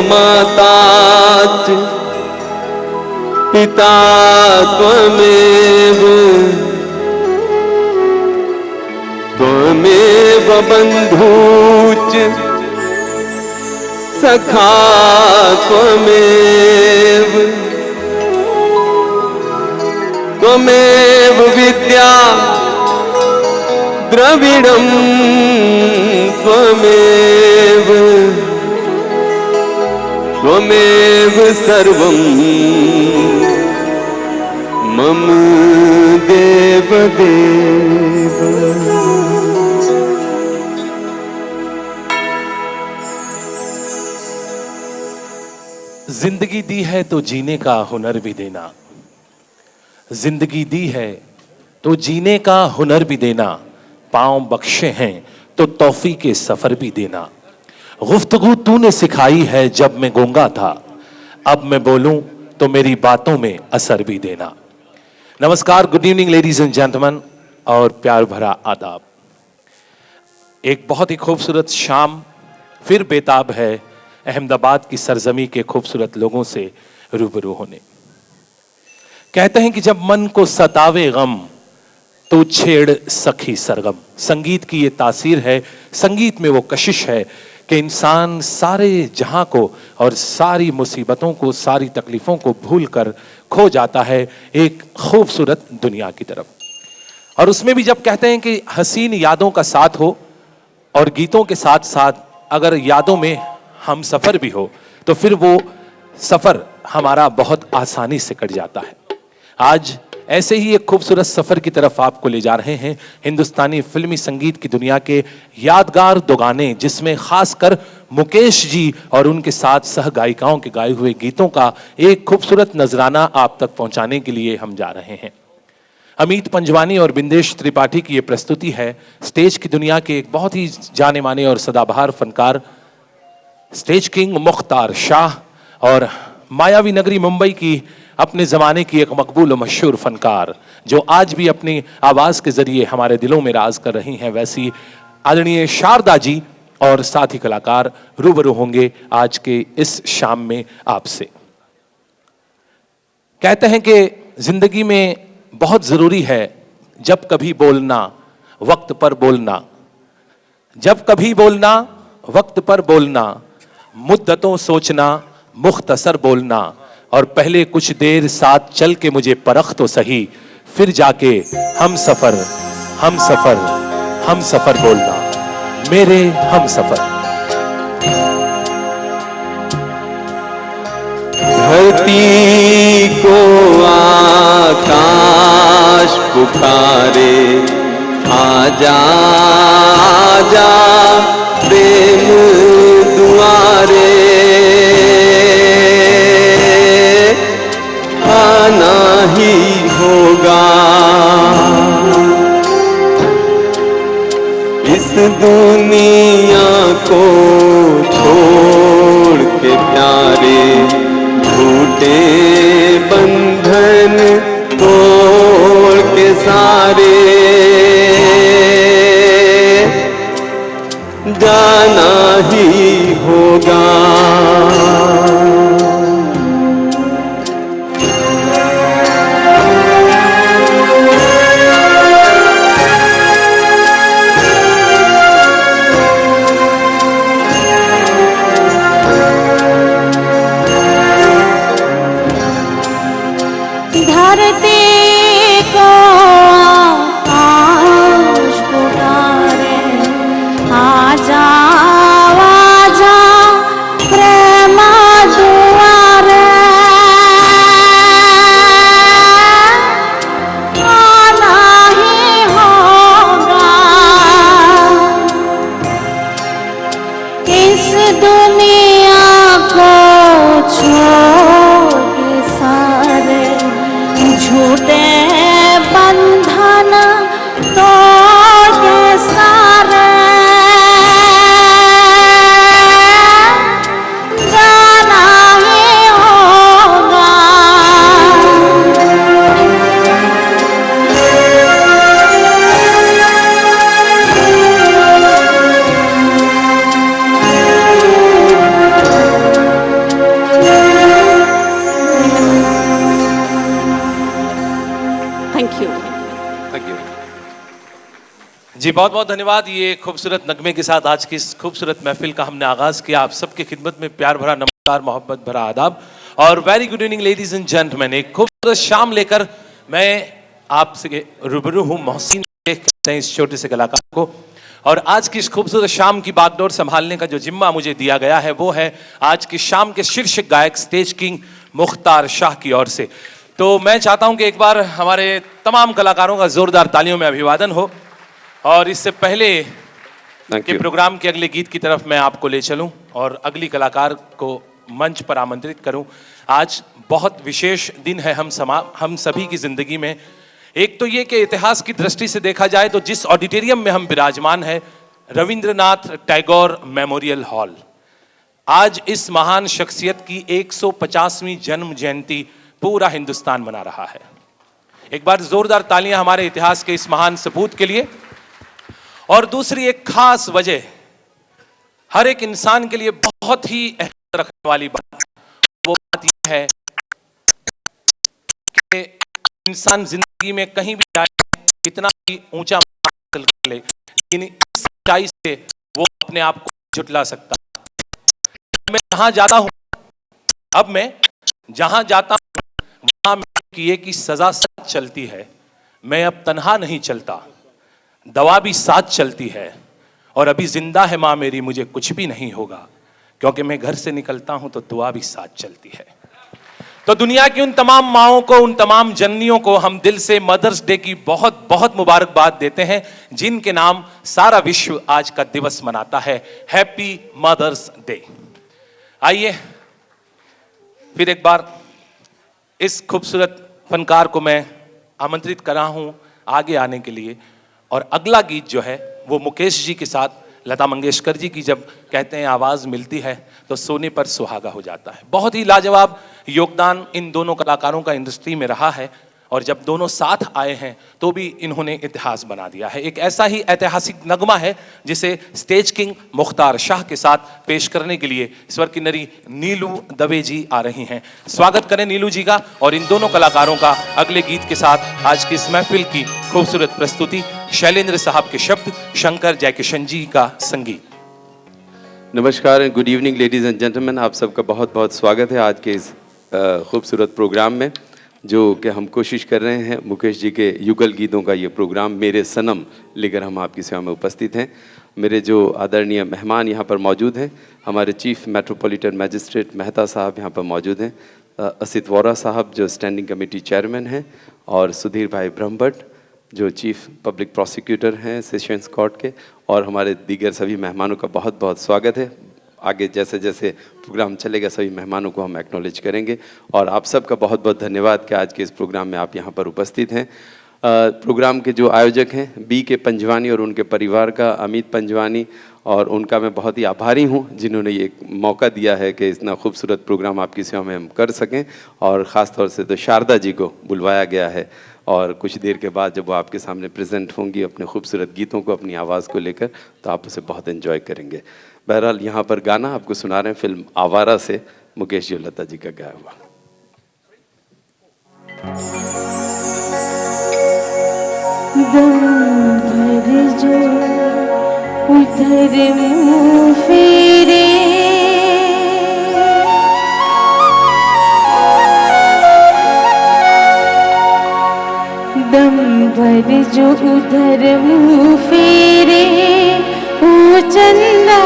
माता च पिता त्वमेव त्वमेव बन्धुश्च सखा त्वमेव त्वमेव विद्या द्रविणं त्वमेव त्वमेव सर्वं मम देव देव। जिंदगी दी है तो जीने का हुनर भी देना, जिंदगी दी है तो जीने का हुनर भी देना, पांव बख्शे हैं तो तौफीक के सफर भी देना। गुफ्तगू तूने सिखाई है जब मैं गूंगा था, अब मैं बोलूं तो मेरी बातों में असर भी देना। नमस्कार, good evening ladies and gentleman और प्यार भरा आदाब। एक बहुत ही खूबसूरत शाम फिर बेताब है अहमदाबाद की सरजमी के खूबसूरत लोगों से रूबरू होने। कहते हैं कि जब मन को सतावे गम तो छेड़ सखी सरगम। संगीत की ये तासीर है, संगीत में वो कशिश है कि इंसान सारे जहां को और सारी मुसीबतों को, सारी तकलीफों को भूल कर खो जाता है एक खूबसूरत दुनिया की तरफ। और उसमें भी जब कहते हैं कि हसीन यादों का साथ हो और गीतों के साथ साथ अगर यादों में हम सफर भी हो तो फिर वो सफर हमारा बहुत आसानी से कट जाता है। आज ऐसे ही एक खूबसूरत सफर की तरफ आपको ले जा रहे हैं हिंदुस्तानी फिल्मी संगीत की दुनिया के यादगार दो गाने, जिसमें खासकर मुकेश जी और उनके साथ सह गायिकाओं के गाए हुए गीतों का एक खूबसूरत नजराना आप तक पहुंचाने के लिए हम जा रहे हैं। अमित पंजवानी और बिंदेश त्रिपाठी की ये प्रस्तुति है स्टेज की दुनिया के एक बहुत ही जाने माने और सदाबहार फनकार स्टेज किंग मुख्तार शाह और मायावी नगरी मुंबई की अपने जमाने की एक मकबूल और मशहूर फनकार जो आज भी अपनी आवाज के जरिए हमारे दिलों में राज कर रही हैं, वैसी आदरणीय शारदा जी और साथी कलाकार रूबरू होंगे आज के इस शाम में आपसे। कहते हैं कि जिंदगी में बहुत जरूरी है जब कभी बोलना वक्त पर बोलना, जब कभी बोलना वक्त पर बोलना, मुद्दतों सोचना मुख्तसर बोलना, और पहले कुछ देर साथ चल के मुझे परख तो सही, फिर जाके हम सफर हम सफर हम सफर बोलना, मेरे हम सफर। धरती को आकाश पुकारे, आजा आजा प्रेम दुआरे, आना ही होगा इस दुनिया को छोड़ के प्यारे, झूठे बंधन तोड़ के सारे, जाना ही होगा। जी बहुत बहुत धन्यवाद। ये खूबसूरत नगमे के साथ आज की इस खूबसूरत महफिल का हमने आगाज किया। आप सबकी खिदमत में प्यार भरा नमस्कार, मोहब्बत भरा आदाब और very good evening ladies and gentleman. एक खूबसूरत शाम लेकर मैं आपसे रूबरू हूँ। मोहसिन कहते हैं इस छोटे से कलाकार को, और आज की इस खूबसूरत शाम की बागडोर संभालने का जो जिम्मा मुझे दिया गया है वो है आज की शाम के शीर्ष गायक स्टेज किंग मुख्तार शाह की ओर से। तो मैं चाहता हूं कि एक बार हमारे तमाम कलाकारों का जोरदार तालियों में अभिवादन हो। और इससे पहले कि प्रोग्राम के अगले गीत की तरफ मैं आपको ले चलूं और अगली कलाकार को मंच पर आमंत्रित करूं, आज बहुत विशेष दिन है हम सभी की जिंदगी में। एक तो ये कि इतिहास की दृष्टि से देखा जाए तो जिस ऑडिटोरियम में हम विराजमान है, रविंद्रनाथ टैगोर मेमोरियल हॉल, आज इस महान शख्सियत की 150वीं जन्म जयंती पूरा हिंदुस्तान मना रहा है। एक बार जोरदार तालियां हमारे इतिहास के इस महान सपूत के लिए। और दूसरी एक खास वजह, हर एक इंसान के लिए बहुत ही अहमियत रखने वाली बात, वो बात यह है कि इंसान जिंदगी में कहीं भी जाए, कितना भी ऊंचा हासिल कर ले, लेकिन इस सच्चाई से वो अपने आप को झुटला सकता है। मैं जहां जाता हूं, अब मैं जहां जाता हूं वहां मेरे किए की सजा साथ चलती है। मैं अब तन्हा नहीं चलता, दवा भी साथ चलती है, और अभी जिंदा है माँ मेरी, मुझे कुछ भी नहीं होगा, क्योंकि मैं घर से निकलता हूं तो दुआ भी साथ चलती है। तो दुनिया की उन तमाम माओं को, उन तमाम जननियों को हम दिल से मदर्स डे की बहुत बहुत मुबारकबाद देते हैं, जिनके नाम सारा विश्व आज का दिवस मनाता है। Happy mother's day. आइए फिर एक बार इस खूबसूरत फनकार को मैं आमंत्रित कर रहा हूं आगे आने के लिए। और अगला गीत जो है वो मुकेश जी के साथ लता मंगेशकर जी की जब कहते हैं आवाज़ मिलती है तो सोने पर सुहागा हो जाता है। बहुत ही लाजवाब योगदान इन दोनों कलाकारों का इंडस्ट्री में रहा है, और जब दोनों साथ आए हैं तो भी इन्होंने इतिहास बना दिया है। एक ऐसा ही ऐतिहासिक नगमा है जिसे स्टेज किंग मुख्तार शाह के साथ पेश करने के लिए स्वर किन्नरी नीलू दवे जी आ रही हैं। स्वागत करें नीलू जी का और इन दोनों कलाकारों का अगले गीत के साथ। आज की इस महफिल की खूबसूरत प्रस्तुति, शैलेंद्र साहब के शब्द, शंकर जयकिशन जी का संगीत। नमस्कार and good evening ladies and gentleman. आप सबका बहुत बहुत स्वागत है आज के इस खूबसूरत प्रोग्राम में, जो कि हम कोशिश कर रहे हैं मुकेश जी के युगल गीतों का ये प्रोग्राम मेरे सनम लेकर हम आपकी सेवा में उपस्थित हैं। मेरे जो आदरणीय मेहमान यहाँ पर मौजूद हैं, हमारे चीफ मेट्रोपॉलिटन मैजिस्ट्रेट मेहता साहब यहाँ पर मौजूद हैं, असित वोरा साहब जो स्टैंडिंग कमेटी चेयरमैन हैं, और सुधीर भाई ब्रह्मभट्ट जो चीफ पब्लिक प्रोसिक्यूटर हैं सेशंस कोर्ट के, और हमारे दीगर सभी मेहमानों का बहुत बहुत स्वागत है। आगे जैसे जैसे प्रोग्राम चलेगा सभी मेहमानों को हम एक्नॉलेज करेंगे, और आप सबका बहुत बहुत धन्यवाद कि आज के इस प्रोग्राम में आप यहाँ पर उपस्थित हैं। प्रोग्राम के जो आयोजक हैं बी के पंजवानी और उनके परिवार का, अमित पंजवानी, और उनका मैं बहुत ही आभारी हूँ जिन्होंने ये मौका दिया है कि इतना खूबसूरत प्रोग्राम आपकी सेवा में हम कर सकें। और ख़ास तौर से तो शारदा जी को बुलवाया गया है, और कुछ देर के बाद जब वो आपके सामने प्रेजेंट होंगी अपने खूबसूरत गीतों को अपनी आवाज़ को लेकर, तो आप उसे बहुत एंजॉय करेंगे। बहरहाल यहाँ पर गाना आपको सुना रहे हैं फिल्म आवारा से मुकेश जी लता जी का गाया हुआ। दम भर जो उधर मुँह फेरे, दम भर जो उधर मुँह फेरे, ओ चंदा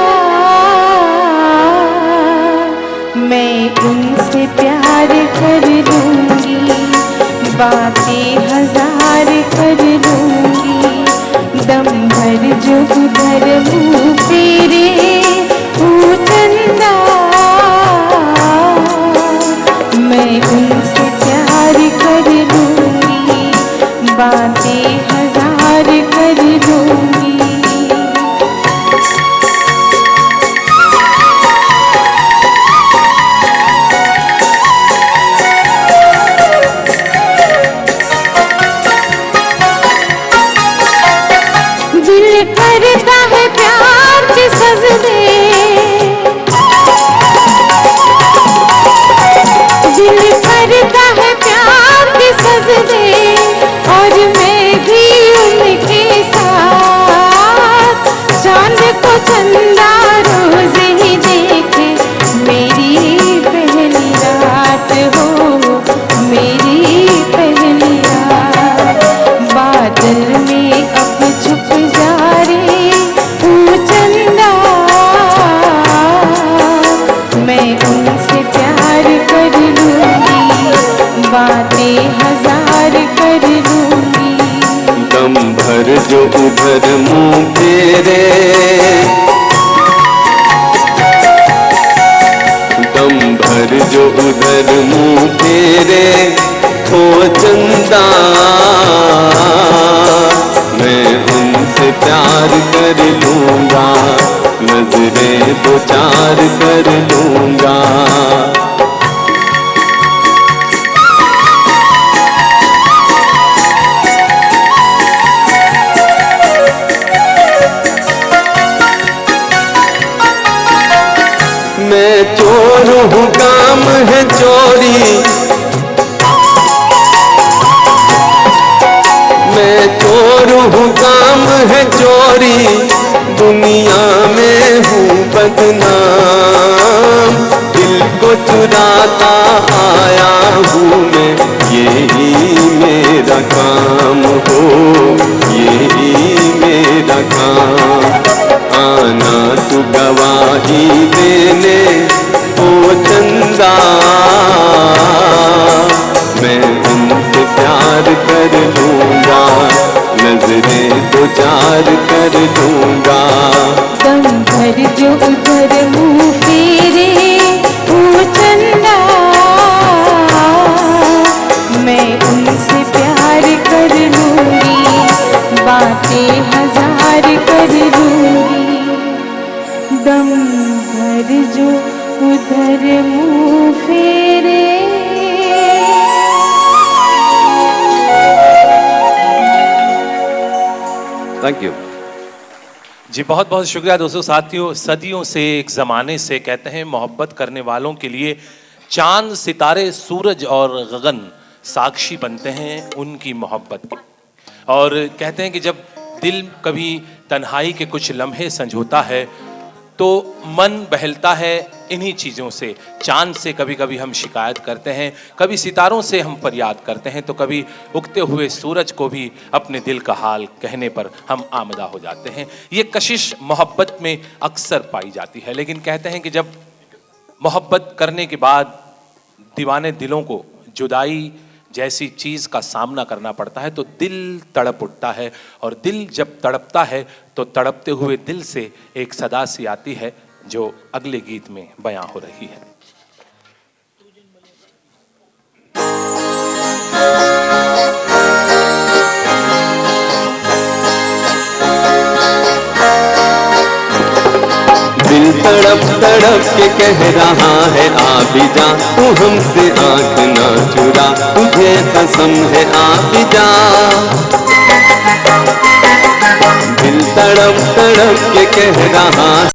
मैं उनसे प्यार कर लूँगी, बातें हजार कर लूँगी। दम भर जो उधर मुँह फेरे, ओ चंदा मैं उनसे प्यार कर लूँगी, बातें हजार कर लूँगी। दिल करता है प्यार के सजदे, बातें हजार कर लूंगी। दम भर जो उधर मुंह फेरे, दम भर जो उधर मुंह फेरे, हो चंदा मैं उनसे प्यार कर लूंगा, नजरें दो चार कर लूंगा। मैं चोर हूँ काम है चोरी, मैं चोर हूँ काम है चोरी, दुनिया में हूँ बदनाम। दिल को चुराता आया हूँ मैं, यही मेरा काम हो, यही मेरा काम। आना तू गवाही देने ओ चंदा, मैं उनसे प्यार कर लूंगा, नजरें दो चार कर लूंगा। दम भर जो उधर मुंह फेरे, ओ चंदा मैं उनसे प्यार कर लूंगी, बातें हजार कर लूंगी। दम भर जो उधर मुंह फेरे। थैंक यू जी, बहुत बहुत शुक्रिया दोस्तों। साथियों, सदियों से, एक ज़माने से कहते हैं मोहब्बत करने वालों के लिए चांद, सितारे, सूरज और गगन साक्षी बनते हैं उनकी मोहब्बत के। और कहते हैं कि जब दिल कभी तन्हाई के कुछ लम्हे संजोता है तो मन बहलता है इन्हीं चीज़ों से। चांद से कभी कभी हम शिकायत करते हैं, कभी सितारों से हम फरियाद करते हैं, तो कभी उगते हुए सूरज को भी अपने दिल का हाल कहने पर हम आमदा हो जाते हैं। ये कशिश मोहब्बत में अक्सर पाई जाती है, लेकिन कहते हैं कि जब मोहब्बत करने के बाद दीवाने दिलों को जुदाई जैसी चीज़ का सामना करना पड़ता है तो दिल तड़प उठता है, और दिल जब तड़पता है तो तड़पते हुए दिल से एक सदा सी आती है जो अगले गीत में बयां हो रही है। दिल तड़प तड़प के कह रहा है आ भी जा, तू हमसे आंख ना चुरा, तुझे कसम है आ भी जा। दिल तड़प तड़प के कह रहा